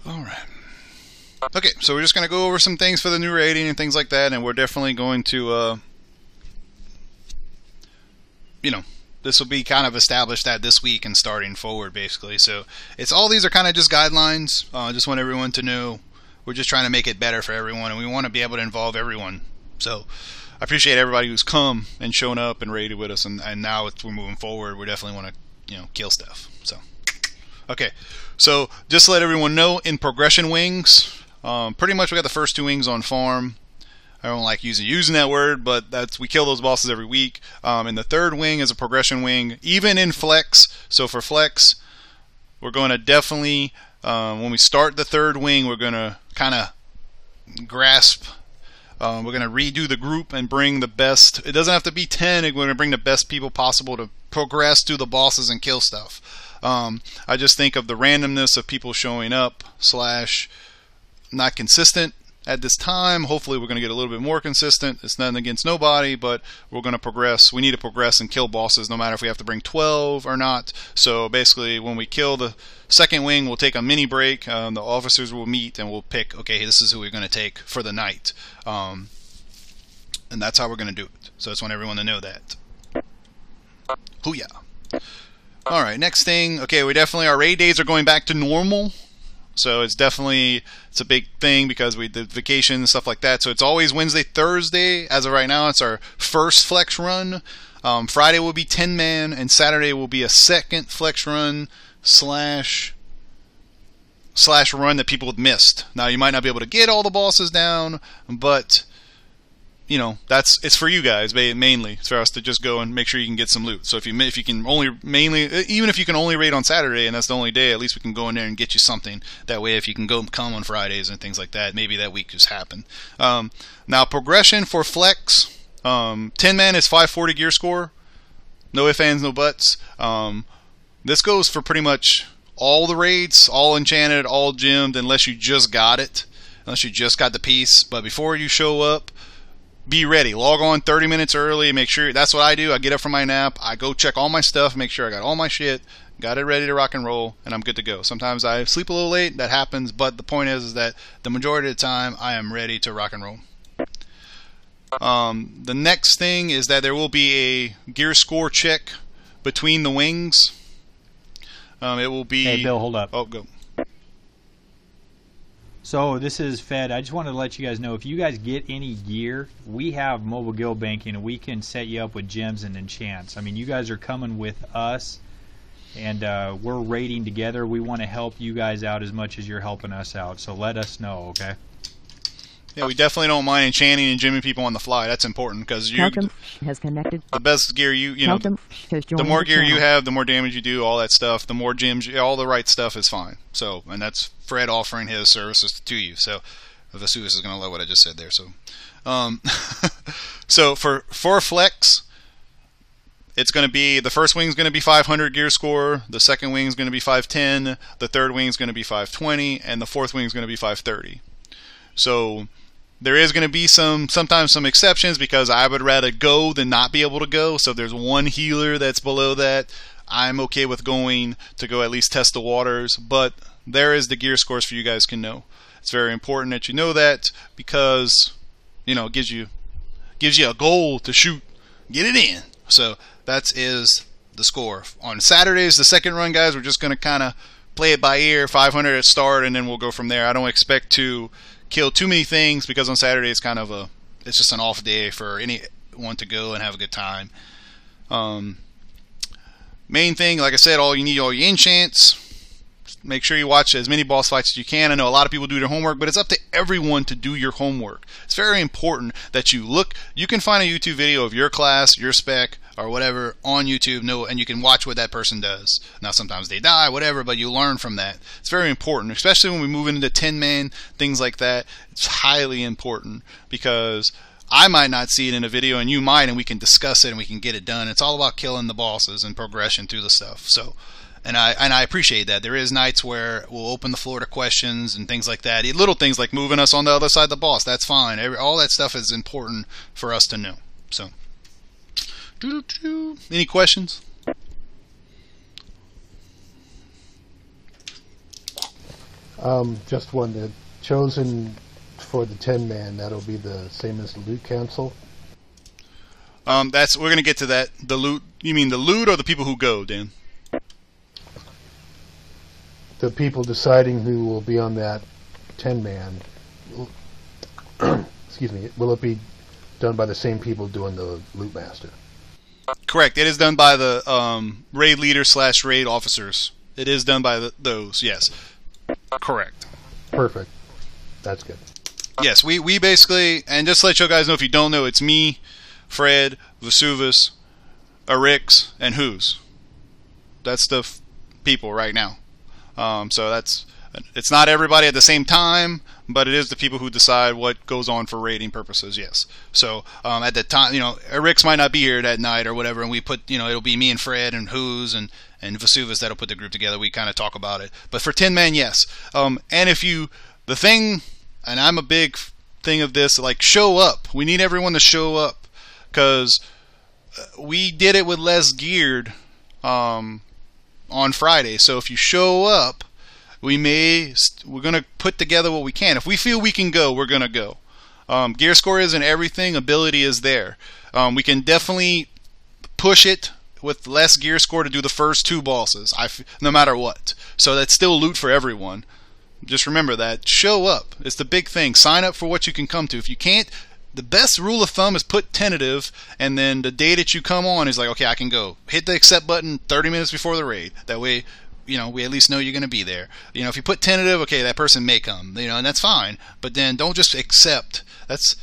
Alright. Okay, so we're just going to go over some things for the new rating and things like that, and we're definitely going to, this will be kind of established at this week and starting forward, basically. So it's all these are kind of just guidelines. I just want everyone to know we're just trying to make it better for everyone, and we want to be able to involve everyone. So I appreciate everybody who's come and shown up and raided with us, and now we're moving forward. We definitely want to, kill stuff. So, okay. So just to let everyone know, in progression wings, pretty much we got the first 2 wings on farm. I don't like using that word, but we kill those bosses every week. And the 3rd wing is a progression wing, even in flex. So for flex, we're going to definitely, when we start the 3rd wing, we're going to kind of grasp. We're going to redo the group and bring the best. It doesn't have to be 10. We're going to bring the best people possible to progress through the bosses and kill stuff. I just think of the randomness of people showing up / not consistent at this time. Hopefully we're going to get a little bit more consistent. It's nothing against nobody, but we're going to progress. We need to progress and kill bosses no matter if we have to bring 12 or not. So basically when we kill the 2nd wing, we'll take a mini break. The officers will meet and we'll pick, okay, this is who we're going to take for the night. And that's how we're going to do it. So I just want everyone to know that. Hoo-yah. Alright, next thing. Okay, our raid days are going back to normal. So it's a big thing because we did vacation and stuff like that. So it's always Wednesday, Thursday. As of right now, it's our first flex run. Friday will be 10-man, and Saturday will be a second flex run slash run that people had missed. Now you might not be able to get all the bosses down, but it's for you guys mainly. It's for us to just go and make sure you can get some loot. So if you can even if you can only raid on Saturday and that's the only day, at least we can go in there and get you something. That way, if you can come on Fridays and things like that, maybe that week just happened. Now progression for flex, 10-man is 540 gear score. No ifs, ands, no buts. This goes for pretty much all the raids, all enchanted, all gemmed, unless you just got it, unless you just got the piece. But before you show up, be ready. Log on 30 minutes early. Make sure. That's what I do. I get up from my nap. I go check all my stuff. Make sure I got all my shit. Got it ready to rock and roll. And I'm good to go. Sometimes I sleep a little late. That happens. But the point is that the majority of the time I am ready to rock and roll. The next thing is that there will be a gear score check between the wings. It will be... Hey, Bill, hold up. Oh, go. So this is Fed. I just wanted to let you guys know, if you guys get any gear, we have mobile guild banking, and we can set you up with gems and enchants. I mean, you guys are coming with us, and we're raiding together. We want to help you guys out as much as you're helping us out. So let us know, okay? Yeah, we definitely don't mind enchanting and gemming people on the fly. That's important because has connected. The best gear the more gear you have, the more damage you do, all that stuff. The more gems, all the right stuff is fine. So, and that's Fred offering his services to you. So, Vesuvius is going to love what I just said there. So, so for flex, it's going to be, the first wing is going to be 500 gear score, the second wing is going to be 510, the third wing is going to be 520, and the fourth wing is going to be 530. So there is going to be sometimes some exceptions because I would rather go than not be able to go. So if there's one healer that's below that, I'm okay with going to go at least test the waters. But there is the gear scores for you guys can know. It's very important that you know that because it gives you a goal to shoot, get it in. So that is the score. On Saturdays, the second run, guys, we're just going to kind of play it by ear, 500 at start, and then we'll go from there. I don't expect to kill too many things because on Saturday it's kind of it's just an off day for anyone to go and have a good time. Main thing, like I said, all your enchants. Make sure you watch as many boss fights as you can. I know a lot of people do their homework, but it's up to everyone to do your homework. It's very important that you look. You can find a YouTube video of your class, your spec, or whatever on YouTube, and you can watch what that person does. Now, sometimes they die, whatever, but you learn from that. It's very important, especially when we move into 10-man, things like that. It's highly important because I might not see it in a video and you might, and we can discuss it and we can get it done. It's all about killing the bosses and progression through the stuff. So. And I appreciate that. There is nights where we'll open the floor to questions and things like that. Little things like moving us on the other side of the boss. That's fine. All that stuff is important for us to know. So, any questions? Just one. The chosen for the 10-man, that'll be the same as the loot council. We're gonna get to that. The loot. You mean the loot or the people who go, Dan? The people deciding who will be on that 10-man. Excuse me. Will it be done by the same people doing the loot master? Correct. It is done by the raid leader / raid officers. It is done by those. Yes. Correct. Perfect. That's good. Yes, we basically, and just to let you guys know, if you don't know, it's me, Fred, Vesuvius, Arix, and Who's. That's the people right now. So it's not everybody at the same time, but it is the people who decide what goes on for raiding purposes. Yes. So at the time, Arix might not be here that night or whatever, and we put, it'll be me and Fred and Who's and Vesuvius that'll put the group together. We kind of talk about it. But for 10-man, yes. And the thing, and I'm a big thing of this, like, show up. We need everyone to show up, because we did it with less geared on Friday. So if you show up, we're going to put together what we can. If we feel we can go, we're going to go. Gear score isn't everything. Ability is there. We can definitely push it with less gear score to do the first 2 bosses, no matter what. So that's still loot for everyone. Just remember that. Show up. It's the big thing. Sign up for what you can come to. If you can't, the best rule of thumb is put tentative, and then the day that you come on is like, okay, I can go. Hit the accept button 30 minutes before the raid. That way, we at least know you're going to be there. If you put tentative, okay, that person may come, and that's fine. But then don't just accept. That's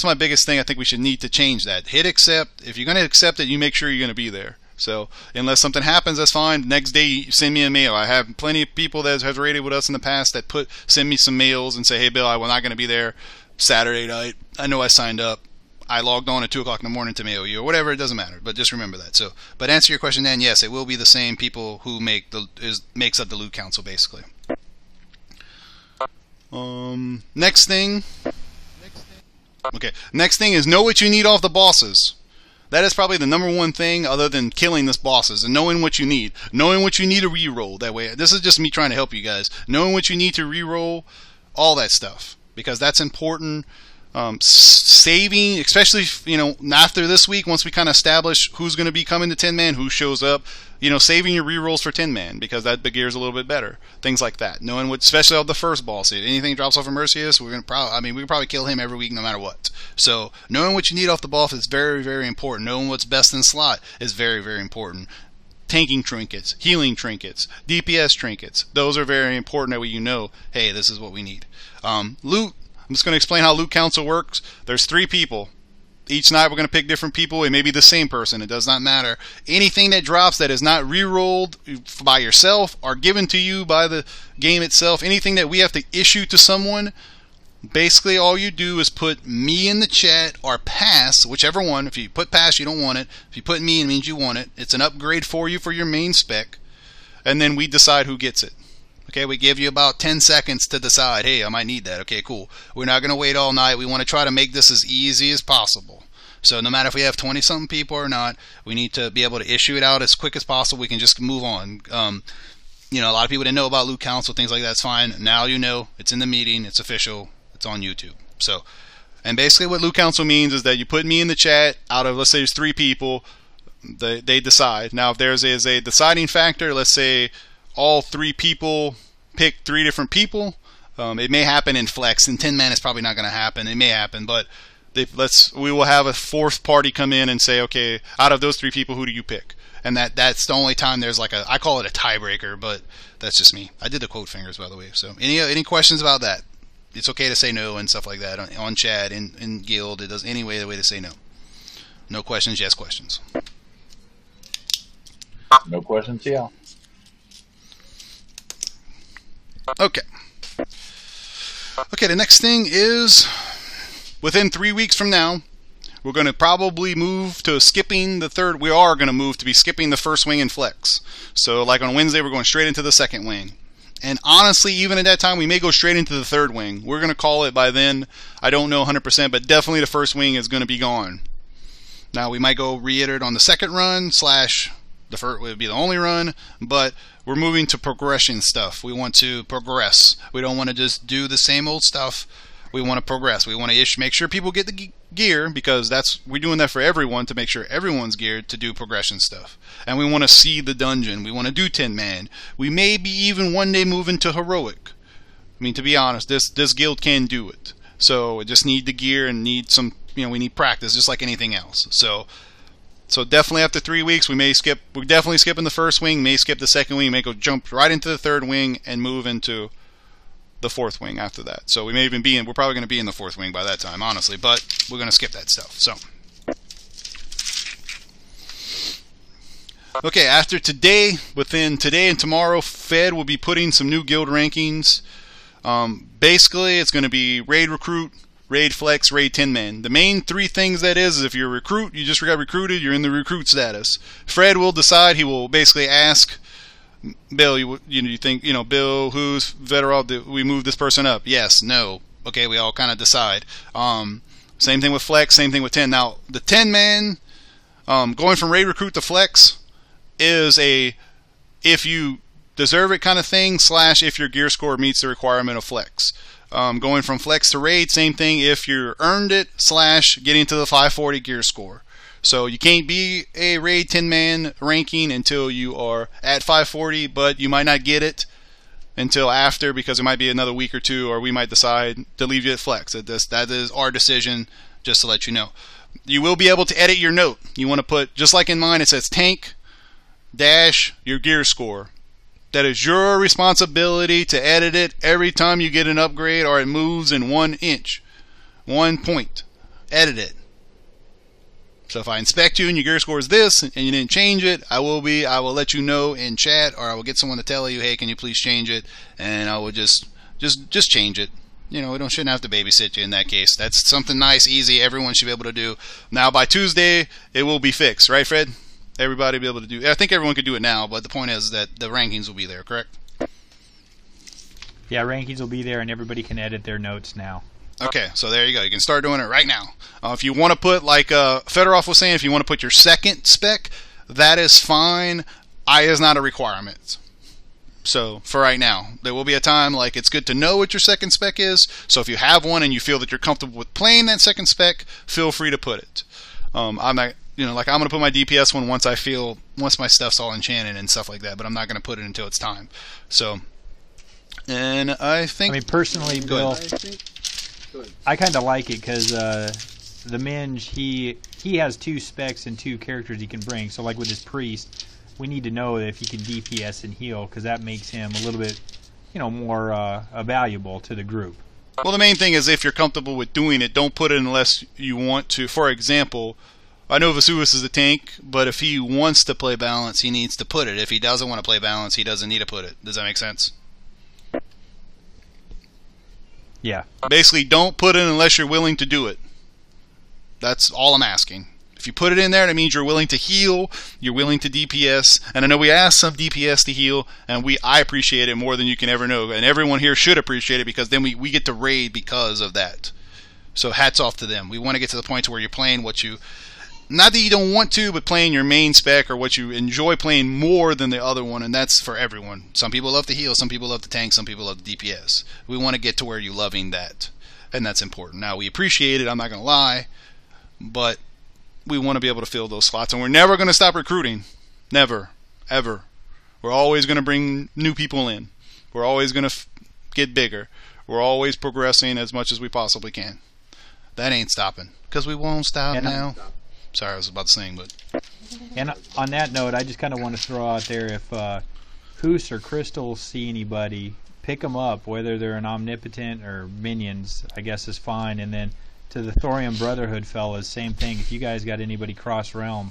my biggest thing. I think we should need to change that. Hit accept. If you're going to accept it, you make sure you're going to be there. So unless something happens, that's fine. Next day, send me a mail. I have plenty of people that have raided with us in the past that send me some mails and say, hey, Bill, I'm not going to be there Saturday night. I know I signed up. I logged on at 2 o'clock in the morning to mail you, or whatever. It doesn't matter. But just remember that. So, but answer your question, Dan. Yes, it will be the same people who makes up the loot council, basically. Next thing. Okay. Next thing is know what you need off the bosses. That is probably the number one thing, other than killing the bosses, and knowing what you need. Knowing what you need to re-roll. That way, this is just me trying to help you guys. Knowing what you need to re-roll, all that stuff, because that's important. Saving, especially after this week, once we kind of establish who's going to be coming to 10-man, who shows up, saving your re-rolls for 10-man, because that gears a little bit better. Things like that. Knowing what, especially on the first boss, if anything drops off of Mercius, we can probably kill him every week no matter what. So knowing what you need off the boss is very, very important. Knowing what's best in slot is very, very important. Tanking trinkets, healing trinkets, DPS trinkets, those are very important. That way hey, this is what we need. Loot. I'm just going to explain how loot council works. There's 3 people. Each night we're going to pick different people. It may be the same person. It does not matter. Anything that drops that is not re-rolled by yourself or given to you by the game itself, anything that we have to issue to someone, basically all you do is put me in the chat or pass, whichever one. If you put pass, you don't want it. If you put me, it means you want it. It's an upgrade for you for your main spec. And then we decide who gets it. Okay, we give you about 10 seconds to decide, hey, I might need that. Okay, cool. We're not going to wait all night. We want to try to make this as easy as possible. So no matter if we have 20-something people or not, we need to be able to issue it out as quick as possible. We can just move on. A lot of people didn't know about loot council, things like that. It's fine. Now you know. It's in the meeting. It's official. It's on YouTube. So, and basically what loot council means is that you put me in the chat. Out of, let's say there's 3 people, they decide. Now if there's a deciding factor, let's say all 3 people pick 3 different people. It may happen in flex. In 10-man, it's probably not going to happen. It may happen, but we will have a 4th party come in and say, okay, out of those 3 people, who do you pick? And that's the only time there's I call it a tiebreaker, but that's just me. I did the quote fingers, by the way. So any questions about that? It's okay to say no and stuff like that on chat, in guild. It does any way to say no. No questions, yes questions. No questions, yeah. Okay. Okay, the next thing is, within 3 weeks from now, we're going to probably move to skipping the third. We are going to move to be skipping the first wing in flex. So like on Wednesday, we're going straight into the second wing. And honestly, even at that time, we may go straight into the third wing. We're going to call it by then. I don't know 100%, but definitely the first wing is going to be gone. Now, we might go re-iterate on the second run / The first would be the only run, but we're moving to progression stuff. We want to progress. We don't want to just do the same old stuff. We want to progress. We want to make sure people get the gear, because we're doing that for everyone, to make sure everyone's geared to do progression stuff. And we want to see the dungeon. We want to do 10-man. We may be even one day moving to heroic. I mean, to be honest, this guild can do it. So we just need the gear and need some, we need practice, just like anything else. So definitely after 3 weeks, we're definitely skipping the first wing, may skip the second wing, may go jump right into the third wing and move into the fourth wing after that. So we're probably going to be in the fourth wing by that time, honestly, but we're going to skip that stuff. So, okay, after today, within today and tomorrow, Fed will be putting some new guild rankings. Basically, it's going to be raid recruit, raid flex, raid 10-man. The main three things that is if you're a recruit, you just got recruited, you're in the recruit status. Fred will decide. He will basically ask Bill, you think, Bill, who's veteran, do we move this person up? Yes, no. Okay, we all kind of decide. Same thing with flex, same thing with 10. Now, the 10-man, going from raid recruit to flex is a if you deserve it kind of thing, / if your gear score meets the requirement of flex. Going from flex to raid, same thing if you earned it / getting to the 540 gear score. So you can't be a raid 10-man ranking until you are at 540, but you might not get it until after, because it might be another week or two, or we might decide to leave you at flex. That is our decision, just to let you know. You will be able to edit your note. You want to put, just like in mine, it says tank - your gear score. That is your responsibility to edit it every time you get an upgrade or it moves in 1 inch. 1 point. Edit it. So if I inspect you and your gear score is this and you didn't change it, I will let you know in chat, or I will get someone to tell you, hey, can you please change it? And I will just change it. We shouldn't have to babysit you in that case. That's something nice, easy, everyone should be able to do. Now by Tuesday, it will be fixed, right, Fred? Everybody will be able to do. I think everyone could do it now, but the point is that the rankings will be there, correct? Yeah, rankings will be there, and everybody can edit their notes now. Okay, so there you go. You can start doing it right now. If you want to put, like Fedorov was saying, if you want to put your second spec, that is fine. I is not a requirement. So for right now, there will be a time, like, it's good to know what your second spec is. So if you have one and you feel that you're comfortable with playing that second spec, feel free to put it. I'm not, I'm going to put my DPS one once my stuff's all enchanted and stuff like that, but I'm not going to put it until it's time. So, and I think, personally, Bill, I kind of like it because the Minge, he has 2 specs and 2 characters he can bring. So like with his priest, we need to know that if he can DPS and heal, because that makes him a little bit, more valuable to the group. Well, the main thing is, if you're comfortable with doing it, don't put it unless you want to. For example, I know Vesuvius is a tank, but if he wants to play balance, he needs to put it. If he doesn't want to play balance, he doesn't need to put it. Does that make sense? Yeah. Basically, don't put it unless you're willing to do it. That's all I'm asking. If you put it in there, that means you're willing to heal, you're willing to DPS, and I know we asked some DPS to heal, and I appreciate it more than you can ever know, and everyone here should appreciate it, because then we get to raid because of that. So hats off to them. We want to get to the point to where you're playing what you, not that you don't want to, but playing your main spec or what you enjoy playing more than the other one, and that's for everyone. Some people love to heal, some people love to tank, some people love to DPS. We want to get to where you're loving that, and that's important. Now, we appreciate it, I'm not going to lie, but we want to be able to fill those slots, and we're never going to stop recruiting. Never. Ever. We're always going to bring new people in. We're always going to get bigger. We're always progressing as much as we possibly can. That ain't stopping, because we won't stop now. Sorry, I was about to sing, but... And on that note, I just kind of want to throw out there, if Hoos or Crystal see anybody, pick them up, whether they're an Omnipotent or Minions, I guess is fine. And then to the Thorium Brotherhood fellas, same thing. If you guys got anybody cross-realm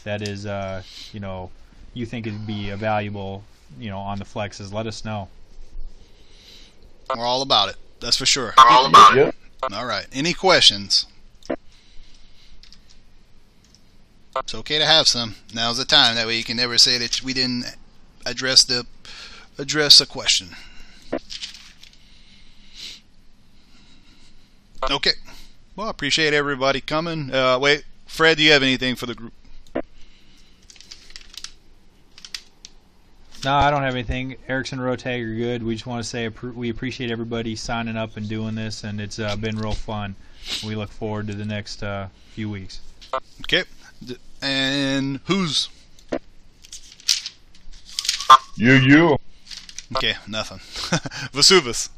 that is, you think it'd be valuable, on the flexes, let us know. We're all about it. That's for sure. We're all about it. All right. Any questions? It's okay to have some. Now's the time. That way you can never say that we didn't address a question. Okay. Well, I appreciate everybody coming. Wait, Fred, do you have anything for the group? No, I don't have anything. Erickson Rotag are good. We just want to say we appreciate everybody signing up and doing this, and it's been real fun. We look forward to the next few weeks. Okay. And who's? You. Okay, nothing. Vesuvus.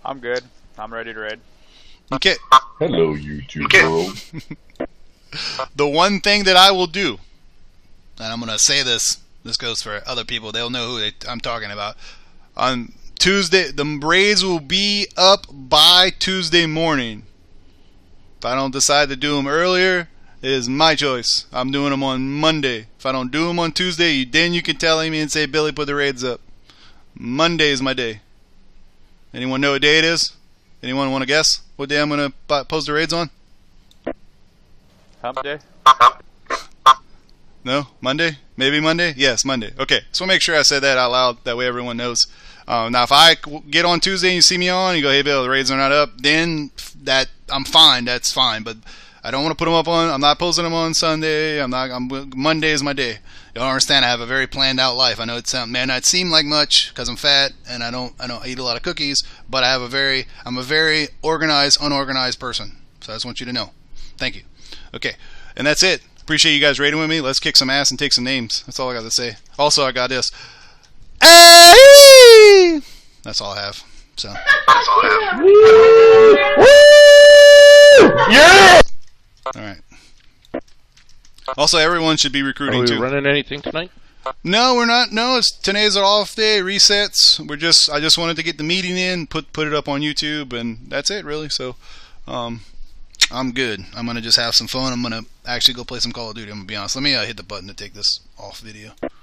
I'm good. I'm ready to raid. Okay. Hello, YouTube world. The one thing that I will do, and I'm going to say this goes for other people, they'll know who I'm talking about. On Tuesday, the raids will be up by Tuesday morning. If I don't decide to do them earlier, it is my choice. I'm doing them on Monday. If I don't do them on Tuesday, then you can tell me and say, Billy, put the raids up. Monday is my day. Anyone know what day it is? Anyone want to guess what day I'm going to post the raids on? Hump day? No? Monday? Maybe Monday? Yes, Monday. Okay, so make sure I said that out loud. That way everyone knows. Now, if I get on Tuesday and you see me on, you go, hey, Bill, the raids are not up, then that I'm fine. That's fine. But I don't want to put them up on. I'm not posting them on Sunday. Monday is my day. You don't understand. I have a very planned out life. I know it may not seem like much because I'm fat and I don't eat a lot of cookies. But I'm a very organized, unorganized person. So I just want you to know. Thank you. Okay, and that's it. Appreciate you guys raiding with me. Let's kick some ass and take some names. That's all I got to say. Also, I got this. Hey! That's all I have. So. Yeah! All right. Also, everyone should be recruiting Are we too. running anything tonight? No, we're not. No, today's our off day. Resets. I just wanted to get the meeting in, put it up on YouTube, and that's it really. So, I'm good. I'm gonna just have some fun. I'm gonna actually go play some Call of Duty. I'm gonna be honest. Let me hit the button to take this off video.